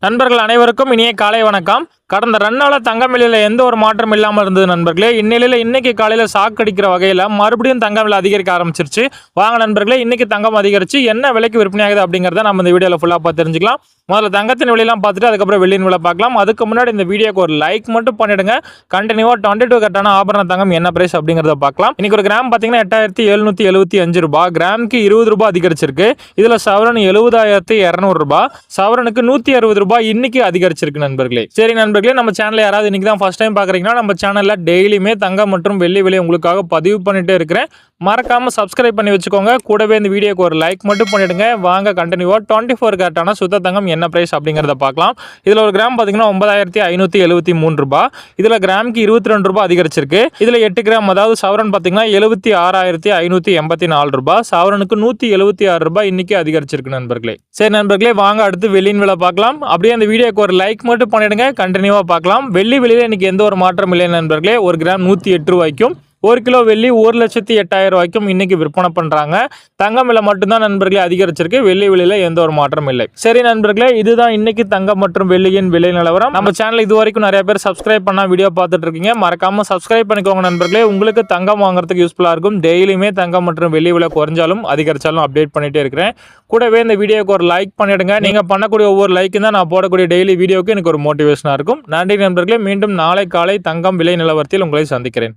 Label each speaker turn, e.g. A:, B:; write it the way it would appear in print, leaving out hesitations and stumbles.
A: நண்பர்கள் அனைவருக்கும் இனிய காலை வணக்கம். கடந்த 2 நாளா தங்கம் விலையில எந்த ஒரு மாற்றம் இல்லாமல் இருந்தது நண்பர்களே. இந்நிலையில இன்னைக்கு காலையில ஷாக் அடிக்கிற வகையில மறுபடியும் தங்கம் விலை அதிகரிக்க ஆரம்பிச்சிருச்சு. வாங்க நண்பர்களே, இன்னைக்கு தங்கம் அதிகரிச்சு என்ன விலைக்கு விற்பனை ஆகுது அப்படிங்கறத நம்ம இந்த வீடியோல ஃபுல்லா பார்த்து தெரிஞ்சுக்கலாம். முதல்ல தங்கத்தின் விலையெல்லாம் பார்த்துட்டு அதுக்கப்புறம் வெள்ளியின் விலை பார்க்கலாம். அதுக்கு முன்னாடி இந்த வீடியோக்கு ஒரு லைக் மட்டும் பண்ணிடுங்க. கண்டினியூவா 22 கட்டான ஆபரண தங்கம் என்ன பிரைஸ் அப்படிங்கறத பார்க்கலாம். இன்னைக்கு ஒரு கிராம் பாத்தீங்கன்னா 8775 ரூபாய், கிராமுக்கு 20 ரூபாய் அதிகரிச்சிருக்கு. இதுல சவரன் 70,200 ரூபாய், சவரனுக்கு 160 ரூபாய் இன்னைக்கு அதிகரிச்சிருக்கு நண்பர்களே. சரி நண்பர்களே, நம்ம சேனல்ல யாராவது இன்னைக்கு தான் ஃபர்ஸ்ட் டைம் பாக்குறீங்கன்னா நம்ம சேனல்ல டெய்லியுமே தங்கம் மற்றும் வெள்ளி விலை உங்களுக்காக பதிவு பண்ணிட்டே இருக்கிறேன். மறக்காம சப்ஸ்கிரைப் பண்ணி வச்சுக்கோங்க. கூடவே இந்த வீடியோக்கு ஒரு லைக் மட்டும் பண்ணிடுங்க. வாங்க கண்டினியூவா 24 கேரட்டான சுத்த தங்கம் என்ன பிரைஸ் அப்படிங்கறத பார்க்கலாம். இதுல ஒரு கிராம் பாத்தீங்கன்னா 9573 ரூபாய், இதுல கிராமுக்கு 22 ரூபாய் அதிகரிச்சிருக்கு. இதுல 8 கிராம் அதாவது சவரன் பாத்தீங்கன்னா 76,584 ரூபாய், சவரனுக்கு 176 ரூபாய் இன்னைக்கு அதிகரிச்சிருக்கு நண்பர்களே. சரி நண்பர்களே, வாங்க அடுத்து வெள்ளியின் விலை பார்க்கலாம். அப்படியே அந்த வீடியோக்கு ஒரு லைக் மட்டும் பண்ணிடுங்க. கண்டினியூவா பார்க்கலாம். வெள்ளி விலையில இன்னைக்கு எந்த ஒரு மாற்றம் இல்லை நண்பர்களே. ஒரு கிராம் 108 ரூபாய்க்கும், 1 கிலோ வெள்ளி 1,08,000 ரூபாய்க்கும் இன்னைக்கு விற்பனை பண்றாங்க. தங்கம் விலை மட்டும்தான் நண்பர்களே அதிகரிச்சிருக்கு. வெள்ளி விலையில எந்த ஒரு மாற்றம் இல்லை. சரி நண்பர்களே, இதுதான் இன்னைக்கு தங்கம் மற்றும் வெள்ளியின் விலை நிலவரம். நம்ம சேனல் இது வரைக்கும் நிறைய பேர் சப்ஸ்கிரைப் பண்ணா வீடியோ பார்த்துட்டு இருக்கீங்க. மறக்காம சப்ஸ்கிரைப் பண்ணிக்கோங்க நண்பர்களே. உங்களுக்கு தங்கம் வாங்குறதுக்கு யூஸ்ஃபுல்லா இருக்கும். டெய்லியுமே தங்கம் மற்றும் வெள்ளி விலை குறைஞ்சாலும் அதிகரிச்சாலும் அப்டேட் பண்ணிட்டே இருக்கிறேன். கூடவே இந்த வீடியோக்கு ஒரு லைக் பண்ணிடுங்க. நீங்க பண்ணக்கூடிய ஒவ்வொரு லைக்கும் தான் நான் போடக்கூடிய டெய்லி வீடியோக்கு எனக்கு ஒரு மோட்டிவேஷனா இருக்கும். நன்றி நண்பர்களே. மீண்டும் நாளை காலை தங்கம் விலை நிலவரத்தில் உங்களை சந்திக்கிறேன்.